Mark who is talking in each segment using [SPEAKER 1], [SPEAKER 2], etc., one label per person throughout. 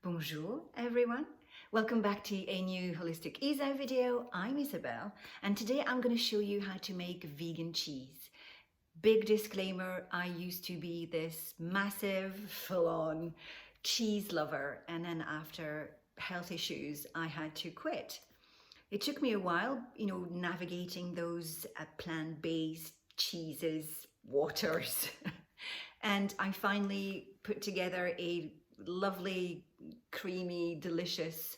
[SPEAKER 1] Bonjour everyone, welcome back to a new Holistic Ease Out video. I'm Isabel and today I'm going to show you how to make vegan cheese. Big disclaimer, I used to be this massive full-on cheese lover, and then after health issues I had to quit. It took me a while, navigating those plant-based cheeses, waters and I finally put together a lovely, creamy, delicious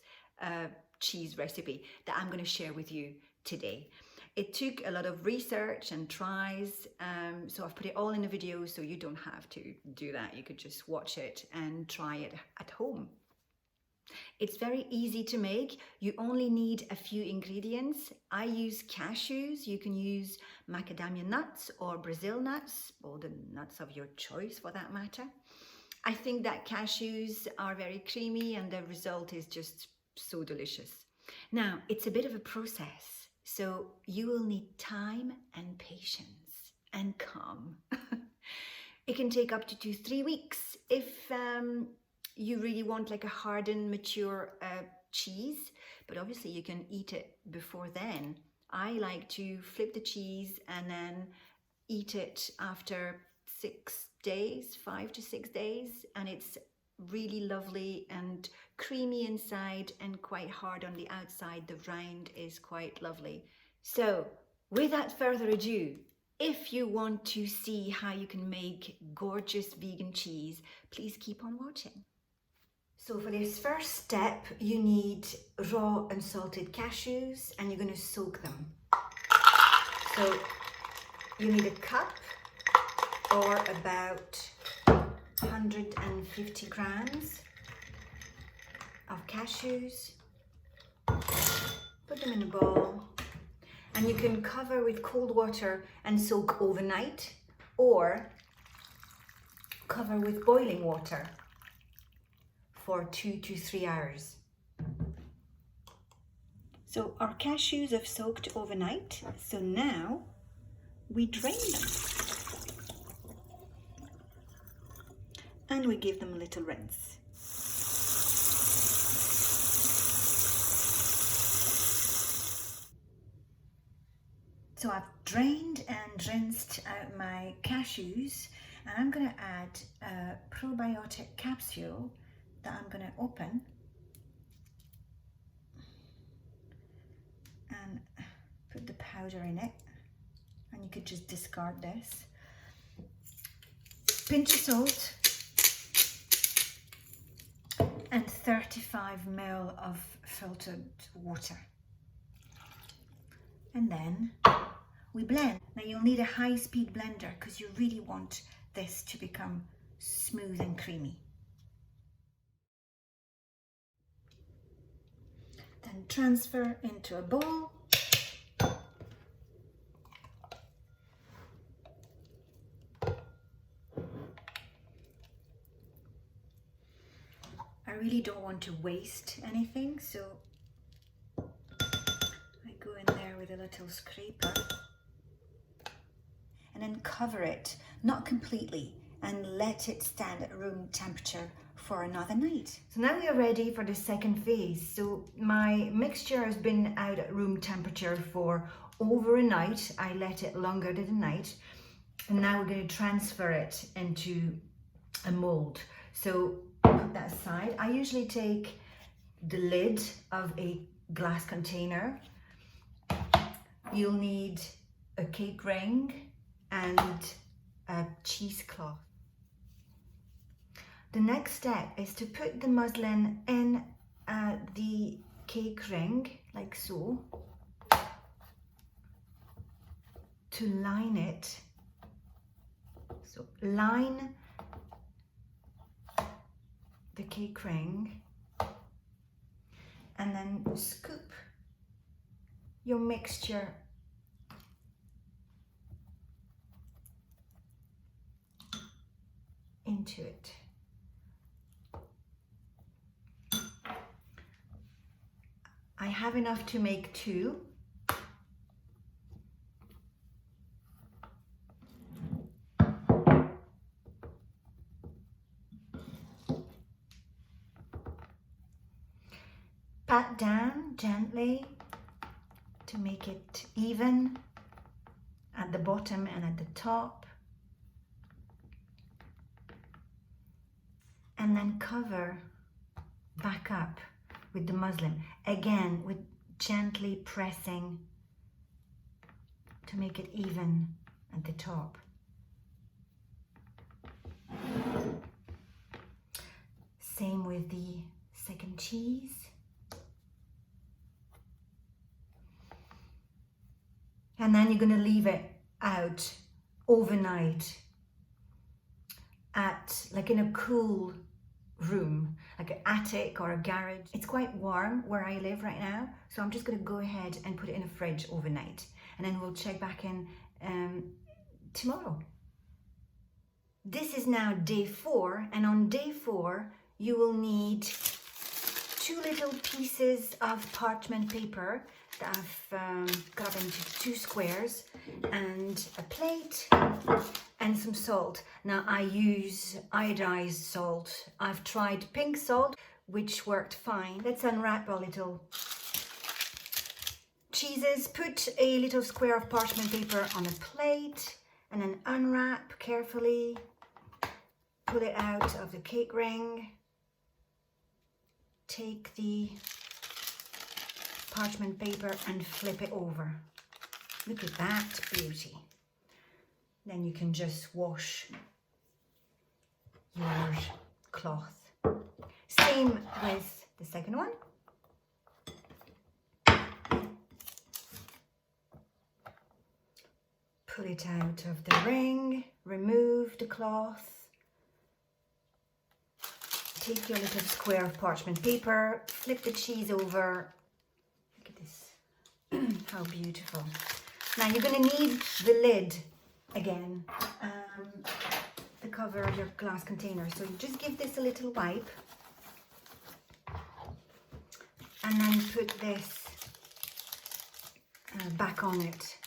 [SPEAKER 1] cheese recipe that I'm going to share with you today. It took a lot of research and tries, so I've put it all in a video so you don't have to do that. You could just watch it and try it at home. It's very easy to make. You only need a few ingredients. I use cashews. You can use macadamia nuts or Brazil nuts, or the nuts of your choice for that matter. I think that cashews are very creamy and the result is just so delicious. Now, it's a bit of a process, so you will need time and patience and calm. It can take up to 2-3 weeks if you really want like a hardened, mature cheese, but obviously you can eat it before then. I like to flip the cheese and then eat it after 6 days, 5 to 6 days, and it's really lovely and creamy inside and quite hard on the outside. The rind is quite lovely. So without further ado, if you want to see how you can make gorgeous vegan cheese, please keep on watching. So for this first step, you need raw unsalted cashews and you're going to soak them. So you need a cup or about 150 grams of cashews. Put them in a bowl and you can cover with cold water and soak overnight, or cover with boiling water for 2 to 3 hours. So our cashews have soaked overnight, so now we drain them and we give them a little rinse. So I've drained and rinsed out my cashews, and I'm going to add a probiotic capsule that I'm going to open and put the powder in it, and you could just discard this. Pinch of salt and 35 ml of filtered water, and then we blend. Now you'll need a high-speed blender because you really want this to become smooth and creamy. Then transfer into a bowl. I really don't want to waste anything, so I go in there with a little scraper and then cover it, not completely, and let it stand at room temperature for another night. So now we are ready for the second phase. So my mixture has been out at room temperature for over a night. I let it longer than a night, and now we're going to transfer it into a mold. So put that aside. I usually take the lid of a glass container. You'll need a cake ring and a cheesecloth. The next step is to put the muslin in the cake ring, like so, to line it. So line the cake ring and then scoop your mixture into it. I have enough to make 2. pat down gently to make it even at the bottom and at the top. And then cover back up with the muslin, again with gently pressing to make it even at the top. Same with the second cheese. And then you're going to leave it out overnight at, like, in a cool room, like an attic or a garage. It's quite warm where I live right now, so I'm just going to go ahead and put it in a fridge overnight, and then we'll check back in tomorrow. This is now day 4, and on day 4 you will need 2 little pieces of parchment paper that I've cut into 2 squares, and a plate and some salt. Now I use iodized salt. I've tried pink salt, which worked fine. Let's unwrap our little cheeses. Put a little square of parchment paper on a plate and then unwrap carefully. Pull it out of the cake ring. Take the parchment paper and flip it over. Look at that beauty. Then you can just wash your cloth. Same with the second one. Pull it out of the ring, remove the cloth. Take your little square of parchment paper, flip the cheese over. Look at this, how beautiful. Now you're going to need the lid again, the cover of your glass container. So you just give this a little wipe and then put this back on it.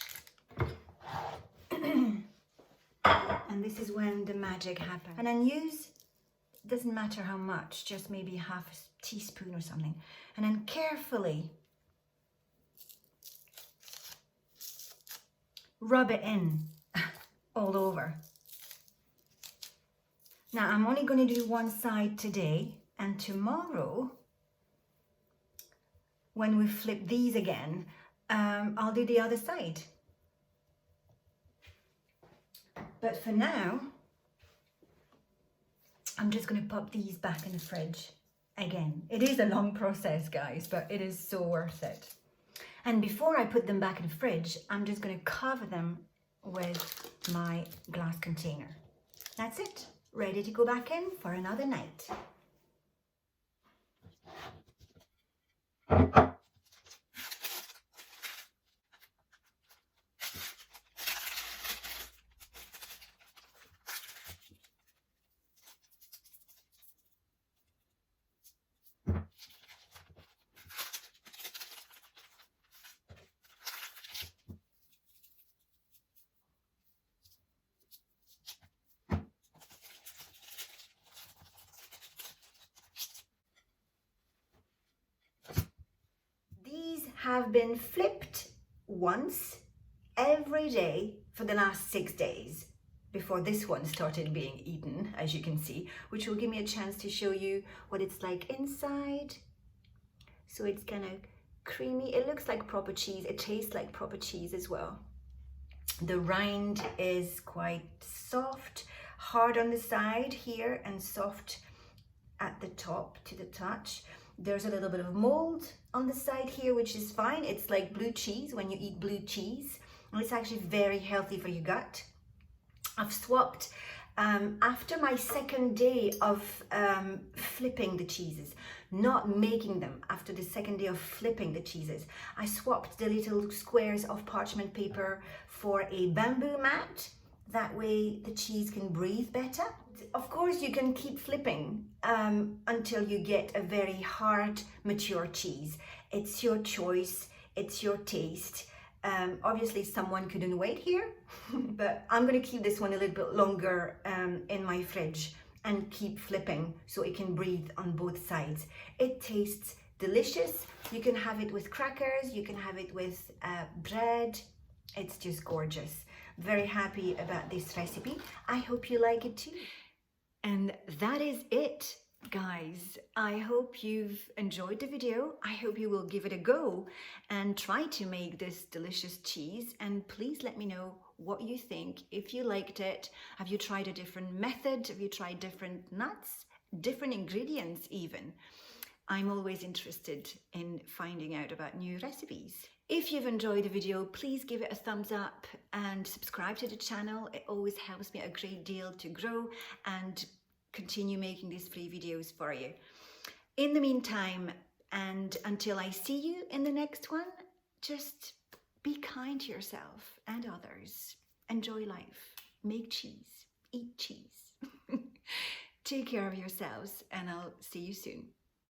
[SPEAKER 1] And this is when the magic happens. And then use, doesn't matter how much, just maybe half a teaspoon or something, and then carefully rub it in all over. Now I'm only going to do one side today, and tomorrow when we flip these again, I'll do the other side. But for now, I'm just going to pop these back in the fridge again. It is a long process, guys, but it is so worth it. And before I put them back in the fridge, I'm just going to cover them with my glass container. That's it. Ready to go back in for another night. Have been flipped once every day for the last 6 days before this one started being eaten, as you can see, which will give me a chance to show you what it's like inside. So it's kind of creamy. It looks like proper cheese. It tastes like proper cheese as well. The rind is quite soft, hard on the side here and soft at the top to the touch. There's a little bit of mold on the side here, which is fine. It's like blue cheese when you eat blue cheese. And it's actually very healthy for your gut. I've swapped, after my second day of flipping the cheeses, not making them, after the second day of flipping the cheeses, I swapped the little squares of parchment paper for a bamboo mat. That way the cheese can breathe better. Of course, you can keep flipping until you get a very hard, mature cheese. It's your choice, it's your taste. Obviously, someone couldn't wait here, but I'm going to keep this one a little bit longer in my fridge and keep flipping so it can breathe on both sides. It tastes delicious. You can have it with crackers, you can have it with bread. It's just gorgeous. Very happy about this recipe. I hope you like it too. And that is it, guys. I hope you've enjoyed the video. I hope you will give it a go and try to make this delicious cheese. And please let me know what you think. If you liked it, have you tried a different method? Have you tried different nuts, different ingredients even? I'm always interested in finding out about new recipes. If you've enjoyed the video, please give it a thumbs up and subscribe to the channel. It always helps me a great deal to grow and continue making these free videos for you. In the meantime, and until I see you in the next one, just be kind to yourself and others. Enjoy life. Make cheese. Eat cheese. Take care of yourselves, and I'll see you soon.